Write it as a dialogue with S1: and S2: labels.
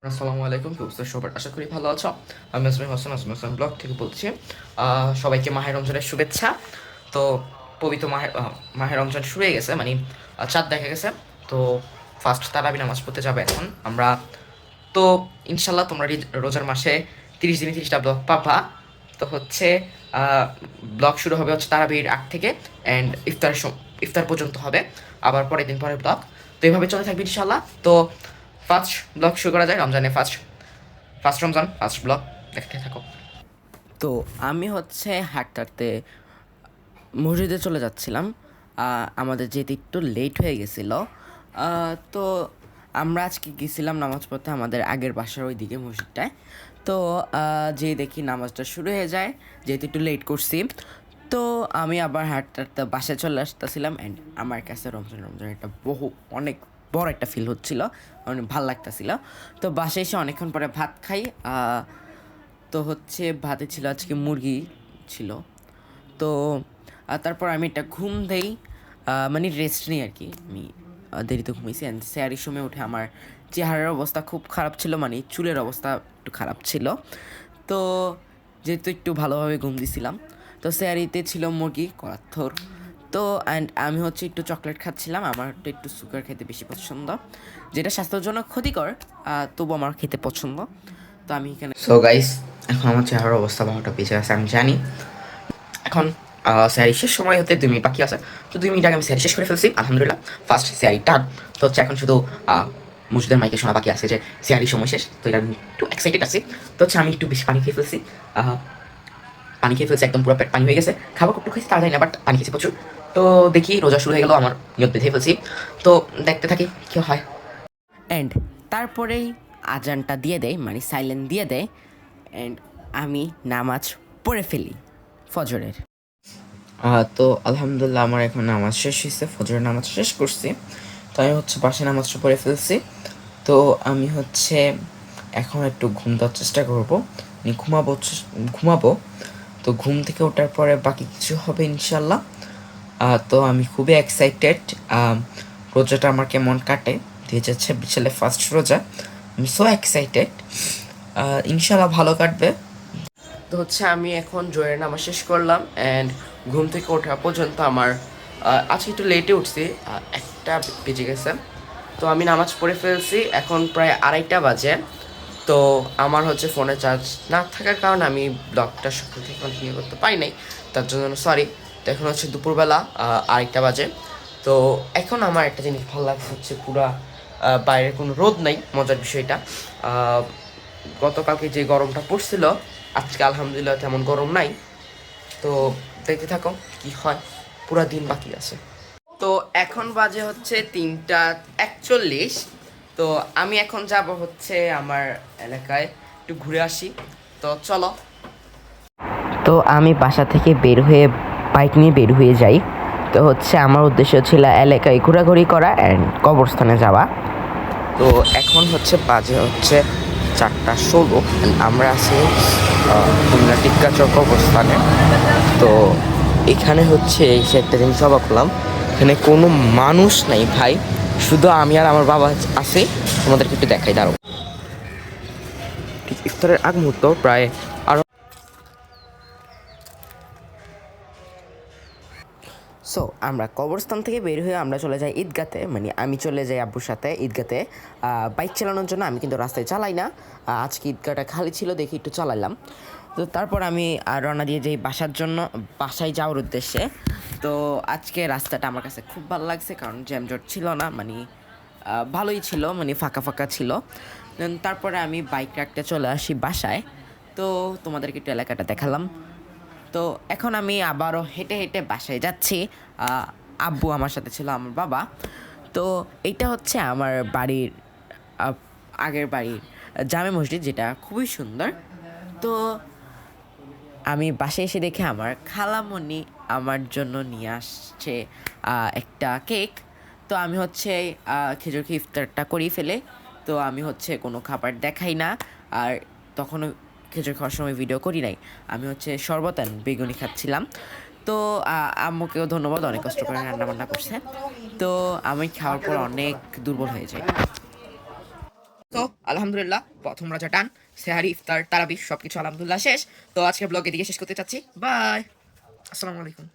S1: আসসালামু আলাইকুম, কি অবস্থা সবার? আশা করি ভালো আছো। আমি আসমাই হোসেন, আসমাই হোসেন ব্লগ থেকে বলছি। সবাইকে মাহে রমজানের শুভেচ্ছা। তো পবিত্র মাহে রমজান শুরু হয়ে গেছে, মানে চাঁদ দেখা গেছে। তো ফার্স্ট তারাবি নামাজ পড়তে যাবে এখন আমরা। তো ইনশাল্লাহ তোমরা রোজার মাসে 30 দিনে 30টা ব্লগ পাবা। তো হচ্ছে ব্লগ শুরু হবে হচ্ছে তারাবির আগ থেকে, অ্যান্ড ইফতার পর্যন্ত হবে, আবার পরের দিন পরের ব্লগ। তো এইভাবে চলে থাকবে ইনশাল্লাহ। তো ফার্স্ট ব্লগ শুরু করা যায় রমজানে, first first Ramzan first blog দেখতে থাকো। তো আমি হচ্ছে হাঁটতে হাঁটতে মসজিদে চলে যাচ্ছিলাম। আমাদের যেতে একটু লেট হয়ে গেছিলো। তো আমরা আজকে গেছিলাম নামাজ পড়তে আমাদের আগের বাসার ওই দিকে মসজিদটায়। তো যে দেখি নামাজটা শুরু হয়ে যায়, যেহেতু একটু লেট করছি। তো আমি আবার হাঁটতে হাঁটতে বাসায় চলে আসতেছিলাম, অ্যান্ড আমার কাছে রমজান রমজান একটা অনেক বড় একটা ফিল হচ্ছিল, অনেক ভালো লাগতেছিল। তো বাসায় এসে অনেকক্ষণ পরে ভাত খাই। তো হচ্ছে ভাতে ছিল আজকে মুরগি ছিল। তো তারপর আমি একটা ঘুম দেই, মানে রেস্ট নিই আর কি। আমি দেরিতে ঘুমিয়েছি, অ্যান্ড স্যারের সময় উঠে আমার চেহারার অবস্থা খুব খারাপ ছিল, মানে চুলের অবস্থা একটু খারাপ ছিল। তো যেহেতু একটু ভালোভাবে ঘুম দিছিলাম, তো স্যারিতে ছিল মুরগি করাথর। তো অ্যান্ড আমি হচ্ছে একটু চকলেট খাচ্ছিলাম। আমার একটু সুগার খেতে বেশি পছন্দ, যেটা স্বাস্থ্যের জন্য ক্ষতিকর, তবু আমার খেতে পছন্দ। তো আমি এখানে গাইস, এখন আমার চেহারার অবস্থা বারোটা বেঁচে আছে আমি জানি। এখন স্যারি শেষ সময় হতে 2 মিনিট বাকি আছে। তো 2 মিনিট আগে আমি স্যারি শেষ করে ফেলছি আলহামদুলিল্লাহ। ফার্স্ট স্যারি টান। তো হচ্ছে এখন শুধু মসজিদের মাইকে শোনা বাকি আছে যে স্যারি সময় শেষ। তো এটা আমি একটু এক্সাইটেড আছি। তো হচ্ছে আমি একটু বেশি পানি খেয়ে ফেলছি। পানি খেয়ে ফেলছি, একদম পুরো পেট পানি হয়ে গেছে। খাবার একটু খাইছি, তাড়াতাড়ি না, বাট পানি খেয়েছি প্রচুর। তো দেখি রোজা শুরু হয়ে গেল, আমার নিয়ত বেঁধে ফেলছি। তো দেখতে থাকি কি হয়। অ্যান্ড তারপরেই আজানটা দিয়ে দেয়, মানে সাইলেন্ট দিয়ে দেয়, অ্যান্ড আমি নামাজ পড়ে ফেলি ফজরের। তো আলহামদুলিল্লাহ আমার এখন নামাজ শেষ হয়েছে, ফজরের নামাজ শেষ করছি। তো আমি হচ্ছে বাসায় নামাজটা পড়ে ফেলছি। তো আমি হচ্ছে এখন একটু ঘুম দেওয়ার চেষ্টা করবো, মানে ঘুমাবো। তো ঘুম থেকে ওঠার পরে বাকি কিছু হবে ইনশাল্লাহ। তো আমি খুবই এক্সাইটেড রোজাটা আমার কেমন কাটে। 2026 ফার্স্ট রোজা, আমি সো এক্সাইটেড। ইনশাল্লাহ ভালো কাটবে। তো হচ্ছে আমি এখন জোয়ের নামাজ শেষ করলাম, অ্যান্ড ঘুম থেকে ওঠা পর্যন্ত আমার আজকে একটু লেটে উঠছি, 1টা বেজে গেছে। তো আমি নামাজ পড়ে ফেলছি, এখন প্রায় 2:30 বাজে। তো আমার হচ্ছে ফোনে চার্জ না থাকার কারণে আমি ব্লগটা সকাল থেকে কন্টিনিউ করতে পারি নাই, তার জন্য সরি। তো এখন হচ্ছে দুপুরবেলা 2:30 বাজে। তো এখন আমার একটা জিনিস ভালো লাগছে হচ্ছে পুরা বাইরে কোনো রোদ নাই। মজার বিষয়টা, গতকালকে যে গরমটা পড়ছিল, আজকে আলহামদুলিল্লাহ তেমন গরম নাই। তো দেখতে থাকো কি হয়, পুরা দিন বাকি আছে। তো এখন বাজে হচ্ছে 3টা 41। তো আমি এখন যাব হচ্ছে আমার এলাকায় একটু ঘুরে আসি। তো চলো। তো আমি বাসা থেকে বের হয়ে বাইক নিয়ে বের হয়ে যাই। তো হচ্ছে আমার উদ্দেশ্য ছিল এলাকায় ঘোরাঘুরি করা অ্যান্ড কবরস্থানে যাওয়া। তো এখন হচ্ছে বাজে হচ্ছে 4টা 16, আমরা আছি খুলনা টিক্কাচক অবস্থানে। তো এখানে হচ্ছে এসে একটা জিনিস অবাক হলাম, এখানে কোনো মানুষ নাই ভাই, শুধু আমি আর আমার বাবা আছি। তোমাদেরকে একটু দেখাই, দাঁড়াও। ঠিক ইফতারের আগ মুহূর্ত, প্রায় আরো। সো আমরা কবরস্থান থেকে বের হয়ে আমরা চলে যাই ঈদগাতে, মানে আমি চলে যাই আব্বুর সাথে ঈদগাতে বাইক চালানোর জন্য। আমি কিন্তু রাস্তায় চালাই না, আজকে ঈদগাটা খালি ছিল দেখি একটু চালাইলাম। তো তারপর আমি রওনা দিয়ে যাই বাসায় যাওয়ার উদ্দেশ্যে। তো আজকে রাস্তাটা আমার কাছে খুব ভালো লাগছে, কারণ জ্যামজট ছিল না, মানে ভালোই ছিল, মানে ফাঁকা ফাঁকা ছিল। তারপরে আমি বাইক রাখতে চলে আসি বাসায়। তো তোমাদেরকে একটু এলাকাটা দেখালাম। তো এখন আমি আবারও হেঁটে হেঁটে বাসায় যাচ্ছি। আব্বু আমার সাথে ছিল, আমার বাবা। তো এইটা হচ্ছে আমার বাড়ির আগের বাড়ির জামে মসজিদ, যেটা খুবই সুন্দর। তো আমি বাসায় এসে দেখে আমার খালামণি আমার জন্য নিয়ে আসছে একটা কেক। তো আমি হচ্ছে খেজুর খেয়ে ইফতারটা করেই ফেলে। তো আমি হচ্ছে কোনো খাবার দেখাই না, আর তখনও খেজুর খাওয়ার সময় ভিডিও করি নাই। আমি হচ্ছে শরবত আর বেগুনি খাচ্ছিলাম। তো আম্মুকেও ধন্যবাদ, অনেক কষ্ট করে রান্না বান্না করছে। তো আমি খাওয়ার পর অনেক দুর্বল হয়ে যাই। তো আলহামদুলিল্লাহ প্রথম রোজা ডান, সেহারি, ইফতার, তারাবি সবকিছু আলহামদুলিল্লাহ শেষ। তো আজকে ব্লগ এদিকে শেষ করতে চাচ্ছি। বাই, আসসালামু আলাইকুম।